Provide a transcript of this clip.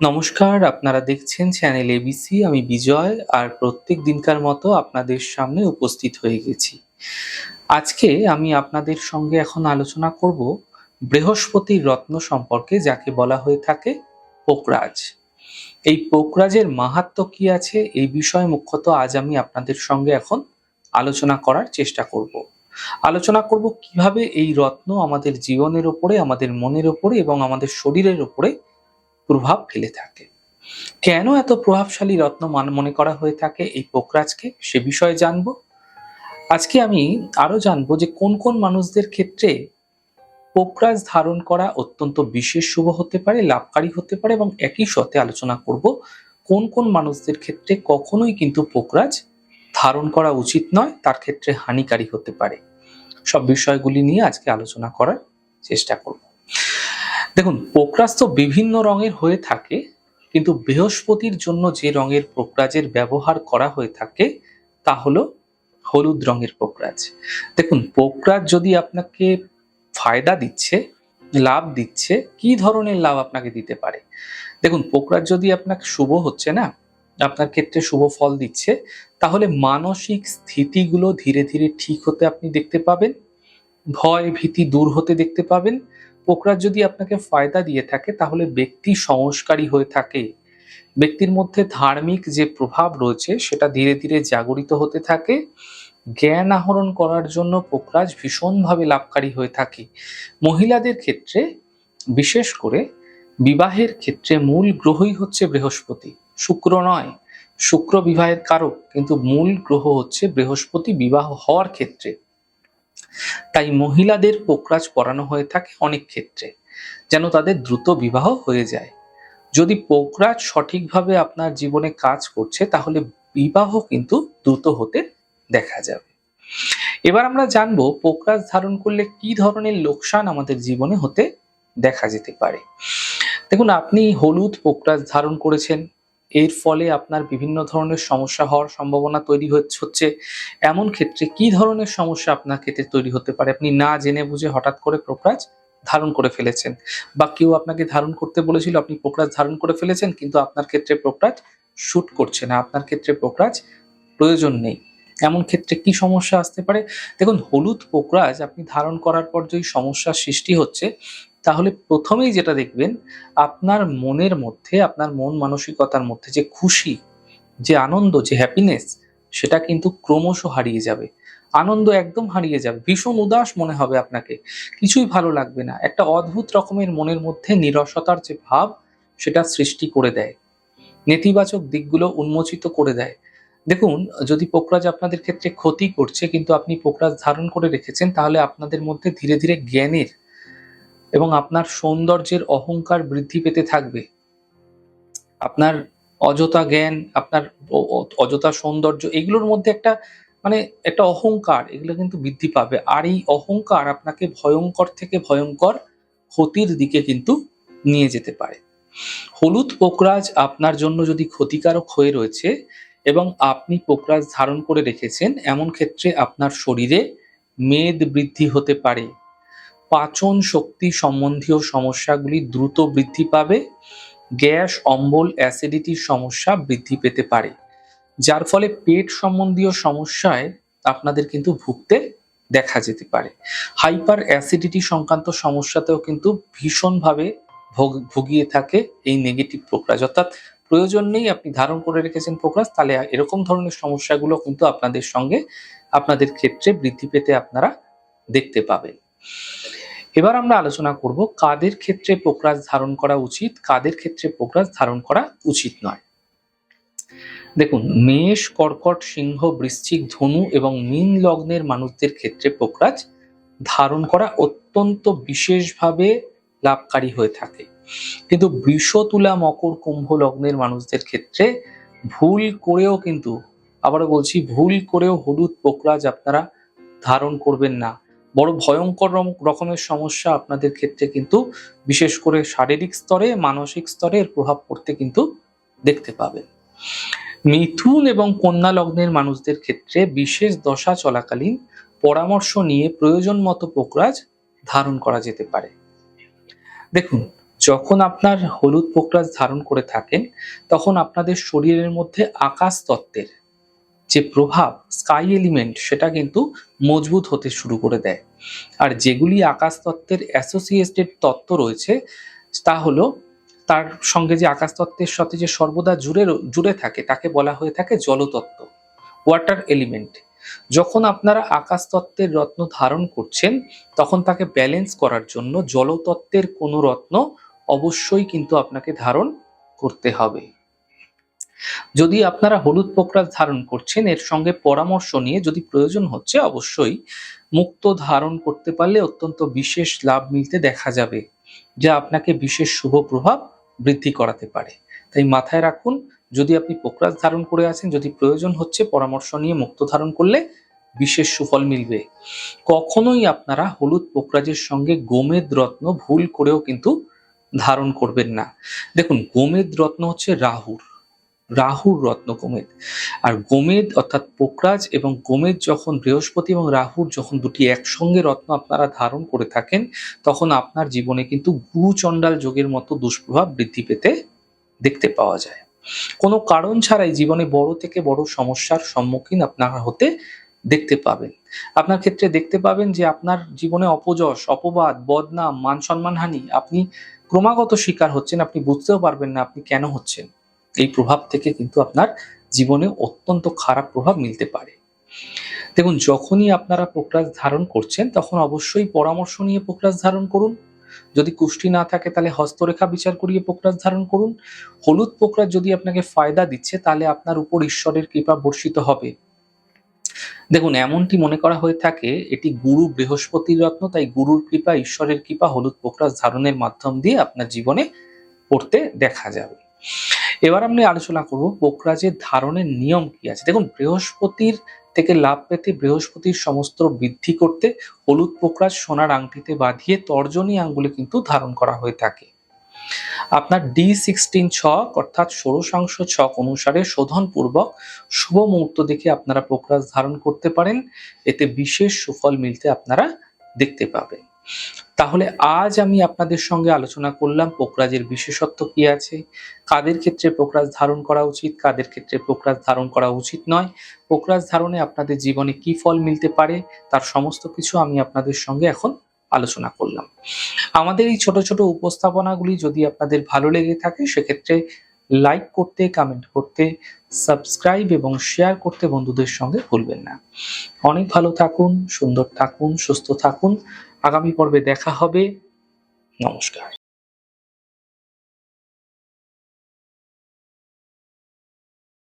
নমস্কার, আপনারা দেখছেন চ্যানেল এবিসি। আমি বিজয় আর প্রত্যেক দিনকার মতো আপনাদের সামনে উপস্থিত হয়ে গেছি। আজকে আমি আপনাদের সঙ্গে এখন আলোচনা করব বৃহস্পতির রত্ন সম্পর্কে, যাকে বলা হয়ে থাকে পোকরাজ। এই পোকরাজের মাহাত্ম্য কি আছে এই বিষয়ে মুখ্যত আজ আমি আপনাদের সঙ্গে এখন আলোচনা করার চেষ্টা করব। আলোচনা করব কিভাবে এই রত্ন আমাদের জীবনের উপরে, আমাদের মনের উপরে এবং আমাদের শরীরের উপরে প্রভাব ফেলে থাকে। কেন এত প্রভাবশালী রত্ন মনে করা হয়ে থাকে এই পোকরাজকে, সে বিষয়ে জানবো। আজকে আমি আরো জানবো যে কোন কোন মানুষদের ক্ষেত্রে পোকরাজ ধারণ করা অত্যন্ত বিশেষ শুভ হতে পারে, লাভকারী হতে পারে, এবং একই সাথে আলোচনা করব কোন কোন মানুষদের ক্ষেত্রে কখনোই কিন্তু পোকরাজ ধারণ করা উচিত নয়, তার ক্ষেত্রে হানিকারী হতে পারে। সব বিষয়গুলি নিয়ে আজকে আলোচনা করার চেষ্টা করব। দেখুন, পোকরাজ তো বিভিন্ন রঙের হয়ে থাকে, কিন্তু বৃহস্পতির জন্য যে রঙের পোকরাজের ব্যবহার করা হয়ে থাকে তা হলো হলুদ রঙের পোকরাজ। দেখুন, পোকরাজ যদি আপনাকে ফায়দা দিচ্ছে, লাভ দিচ্ছে, কি ধরনের লাভ আপনাকে দিতে পারে? দেখুন, পোকরাজ যদি আপনাকে শুভ হচ্ছে না, আপনার ক্ষেত্রে শুভ ফল দিচ্ছে, তাহলে মানসিক স্থিতিগুলো ধীরে ধীরে ঠিক হতে আপনি দেখতে পাবেন, ভয় ভীতি দূর হতে দেখতে পাবেন। পোকরাজ যদি আপনাকে ফায়দা দিয়ে থাকে তাহলে ব্যক্তি সংস্কারী হয়ে থাকে, ব্যক্তির মধ্যে ধার্মিক যে প্রভাব রয়েছে সেটা ধীরে ধীরে জাগরিত হতে থাকে। জ্ঞান আহরণ করার জন্য পোকরাজ ভীষণভাবে লাভকারী হয়ে থাকে। মহিলাদের ক্ষেত্রে বিশেষ করে বিবাহের ক্ষেত্রে মূল গ্রহই হচ্ছে বৃহস্পতি, শুক্র নয়। শুক্র বিবাহের কারক, কিন্তু মূল গ্রহ হচ্ছে বৃহস্পতি বিবাহ হওয়ার ক্ষেত্রে। তাই মহিলাদের পোকরাজ পরানো হয়ে থাকে অনেক ক্ষেত্রে, যেন তাদের দ্রুত বিবাহ হয়ে যায়। যদি পোকরাজ সঠিকভাবে আপনার জীবনে কাজ করছে তাহলে বিবাহ কিন্তু দ্রুত হতে দেখা যাবে। এবার আমরা জানবো পোকরাজ ধারণ করলে কি ধরনের লোকসান আমাদের জীবনে হতে দেখা যেতে পারে। দেখুন, আপনি হলুদ পোকরাজ ধারণ করেছেন, এর ফলে আপনার বিভিন্ন ধরনের সমস্যা হওয়ার সম্ভাবনা তৈরি হচ্ছে। এমন ক্ষেত্রে কি ধরনের সমস্যা আপনার ক্ষেত্রে তৈরি হতে পারে? আপনি না জেনে বুঝে হঠাৎ করে পোকরাজ ধারণ করে ফেলেছেন, বা কেউ আপনাকে ধারণ করতে বলেছিল, আপনি পোকরাজ ধারণ করে ফেলেছেন, কিন্তু আপনার ক্ষেত্রে পোকরাজ শুট করছে না, আপনার ক্ষেত্রে পোকরাজ প্রয়োজন নেই। এমন ক্ষেত্রে কি সমস্যা আসতে পারে? দেখুন, হলুদ পোকরাজ আপনি ধারণ করার পর যদি সমস্যার সৃষ্টি হচ্ছে, তাহলে প্রথমেই যেটা দেখবেন, আপনার মনের মধ্যে, আপনার মন মানসিকতার মধ্যে যে খুশি, যে আনন্দ, যে হ্যাপিনেস, সেটা কিন্তু ক্রমশ হারিয়ে যাবে। আনন্দ একদম হারিয়ে যাবে, ভীষণ উদাস মনে হবে আপনাকে, কিছুই ভালো লাগবে না, একটা অদ্ভুত রকমের মনের মধ্যে নিরসতার যে ভাব, সেটা সৃষ্টি করে দেয়, নেতিবাচক দিকগুলো উন্মোচিত করে দেয়। দেখুন, যদি পোকরাজ আপনাদের ক্ষেত্রে ক্ষতি করছে কিন্তু আপনি পোকরাজ ধারণ করে রেখেছেন, তাহলে আপনাদের মধ্যে ধীরে ধীরে জ্ঞানের এবং আপনার সৌন্দর্যের অহংকার বৃদ্ধি পেতে থাকবে। আপনার অযথা জ্ঞান, আপনার অযথা সৌন্দর্য, এগুলোর মধ্যে একটা মানে একটা অহংকার, এগুলো কিন্তু বৃদ্ধি পাবে। আর এই অহংকার আপনাকে ভয়ঙ্কর থেকে ভয়ঙ্কর ক্ষতির দিকে কিন্তু নিয়ে যেতে পারে। হলুদ পোকরাজ আপনার জন্য যদি ক্ষতিকারক হয়ে রয়েছে এবং আপনি পোকরাজ ধারণ করে রেখেছেন, এমন ক্ষেত্রে আপনার শরীরে মেদ বৃদ্ধি হতে পারে, পাচন শক্তি সম্বন্ধীয় সমস্যাগুলি দ্রুত বৃদ্ধি পাবে, গ্যাস অম্বল অ্যাসিডিটির সমস্যা বৃদ্ধি পেতে পারে, যার ফলে পেট সম্বন্ধীয় সমস্যায় আপনাদের কিন্তু ভুগতে দেখা যেতে পারে। হাইপার অ্যাসিডিটি সংক্রান্ত সমস্যাতেও কিন্তু ভীষণভাবে ভুগিয়ে থাকে এই নেগেটিভ পোকরাজ। অর্থাৎ প্রয়োজন নেই, আপনি ধারণ করে রেখেছেন পোকরাজ, তাহলে এরকম ধরনের সমস্যাগুলো কিন্তু আপনাদের সঙ্গে, আপনাদের ক্ষেত্রে বৃদ্ধি পেতে আপনারা দেখতে পাবেন। এবার আমরা আলোচনা করব কাদের ক্ষেত্রে পোকরাজ ধারণ করা উচিত, কাদের ক্ষেত্রে পোকরাজ ধারণ করা উচিত নয়। দেখুন, মেষ, কর্কট, সিংহ, বৃশ্চিক, ধনু এবং মীন লগ্নের মানুষদের ক্ষেত্রে পোকরাজ ধারণ করা অত্যন্ত বিশেষভাবে লাভকারী হয়ে থাকে। কিন্তু বৃষ, তুলা, মকর, কুম্ভ লগ্নের মানুষদের ক্ষেত্রে ভুল করেও কিন্তু, আবারও বলছি, ভুল করেও হলুদ পোকরাজ আপনারা ধারণ করবেন না। বড় ভয়ঙ্কর রকমের সমস্যা আপনাদের ক্ষেত্রে কিন্তু, বিশেষ করে শারীরিক স্তরে, মানসিক স্তরে এর প্রভাব পড়তে কিন্তু দেখতে পাবেন। মিথুন এবং কন্যা লগ্নের মানুষদের ক্ষেত্রে বিশেষ দশা চলাকালীন পরামর্শ নিয়ে প্রয়োজন মতো পোকরাজ ধারণ করা যেতে পারে। দেখুন, যখন আপনার হলুদ পোকরাজ ধারণ করে থাকেন, তখন আপনাদের শরীরের মধ্যে আকাশ তত্ত্বের যে প্রভাব, স্কাই এলিমেন্ট, সেটা কিন্তু মজবুত হতে শুরু করে দেয়। আর যেগুলি আকাশ তত্ত্বের অ্যাসোসিয়েটেড তত্ত্ব রয়েছে, তা হলো তার সঙ্গে যে আকাশ তত্ত্বের সাথে যে সর্বদা জুড়ে থাকে, তাকে বলা হয়ে থাকে জলতত্ত্ব, ওয়াটার এলিমেন্ট। যখন আপনারা আকাশ তত্ত্বের রত্ন ধারণ করছেন, তখন তাকে ব্যালেন্স করার জন্য জলতত্ত্বের কোনো রত্ন অবশ্যই কিন্তু আপনাকে ধারণ করতে হবে। যদি আপনারা হলুদ পোকরাজ ধারণ করছেন, এর সঙ্গে পরামর্শ নিয়ে যদি প্রয়োজন হচ্ছে, অবশ্যই মুক্তো ধারণ করতে পারলে অত্যন্ত বিশেষ লাভ মিলতে দেখা যাবে, যা আপনাকে বিশেষ শুভ প্রভাব বৃদ্ধি করাতে পারে। তাই মাথায় রাখুন, যদি আপনি পোকরাজ ধারণ করে আছেন, যদি প্রয়োজন হচ্ছে, পরামর্শ নিয়ে মুক্তো ধারণ করলে বিশেষ সুফল মিলবে। কখনোই আপনারা হলুদ পোকরাজের সঙ্গে গোমেদ রত্ন ভুল করেও কিন্তু ধারণ করবেন না। দেখুন, গোমেদ রত্ন হচ্ছে রাহুর রত্ন গোমেদ। আর গোমেদ অর্থাৎ পোকরাজ এবং গোমেদ যখন বৃহস্পতি এবং রাহুর যখন দুটি একসঙ্গে রত্ন আপনারা ধারণ করে থাকেন, তখন আপনার জীবনে কিন্তু গুরুচণ্ডাল যোগের মতো দুষ্প্রভাব বৃদ্ধি পেতে দেখতে পাওয়া যায়। কোনো কারণ ছাড়াই জীবনে বড় থেকে বড় সমস্যার সম্মুখীন আপনারা হতে দেখতে পাবেন। আপনার ক্ষেত্রে দেখতে পাবেন যে আপনার জীবনে অপযশ, অপবাদ, বদনাম, মান সম্মানহানি আপনি ক্রমাগত শিকার হচ্ছেন, আপনি বুঝতেও পারবেন না আপনি কেন হচ্ছেন। এই প্রভাব থেকে কিন্তু আপনার জীবনে অত্যন্ত খারাপ প্রভাব মিলতে পারে। দেখুন, যখনই আপনারা পোকরাজ ধারণ করছেন, তখন অবশ্যই পরামর্শ নিয়ে পোকরাজ ধারণ করুন। যদি কুষ্টি না থাকে, তাহলে হস্তরেখা বিচার করিয়ে পোকরাজ ধারণ করুন। হলুদ পোকরাজ যদি আপনাকে ফায়দা দিচ্ছে, তাহলে আপনার উপর ঈশ্বরের কৃপা বর্ষিত হবে। দেখুন, এমনটি মনে করা হয়ে থাকে এটি গুরু বৃহস্পতির রত্ন, তাই গুরুর কৃপা, ঈশ্বরের কৃপা হলুদ পোকরাজ ধারণের মাধ্যম দিয়ে আপনার জীবনে পড়তে দেখা যাবে। এবার আমি আলোচনা করব পোকরাজের ধারণের নিয়ম কি আছে। দেখুন, বৃহস্পতির থেকে লাভ পেতে, বৃহস্পতির সমস্ত বৃদ্ধি করতে হলুদ পোকরাজ সোনার আংটিতে বাঁধিয়ে তর্জনী আঙ্গুলে কিন্তু ধারণ করা হয়ে থাকে। আপনার D16 ছক অর্থাৎ ষোড়শাংশ ছক অনুসারে শোধনপূর্বক শুভ মুহূর্ত দেখে আপনারা পোকরাজ ধারণ করতে পারেন। এতে বিশেষ সুফল মিলতে আপনারা দেখতে পাবেন। তাহলে আজ আমি আপনাদের সঙ্গে আলোচনা করলাম পোকরাজের বিশেষত্ব কি আছে, কাদের ক্ষেত্রে পোকরাজ ধারণ করা উচিত, কাদের ক্ষেত্রে পোকরাজ ধারণ করা উচিত নয়, পোকরাজ ধারণে আপনাদের জীবনে কি ফল মিলতে পারে, তার সমস্ত কিছু আমি আপনাদের সঙ্গে এখন আলোচনা করলাম। আমাদের এই ছোট ছোট উপস্থাপনাগুলি যদি আপনাদের ভালো লেগে থাকে, সেক্ষেত্রে লাইক করতে, কমেন্ট করতে, সাবস্ক্রাইব এবং শেয়ার করতে বন্ধুদের সঙ্গে ভুলবেন না। অনেক ভালো থাকুন, সুন্দর থাকুন, সুস্থ থাকুন। আগামী পর্বে দেখা হবে। নমস্কার।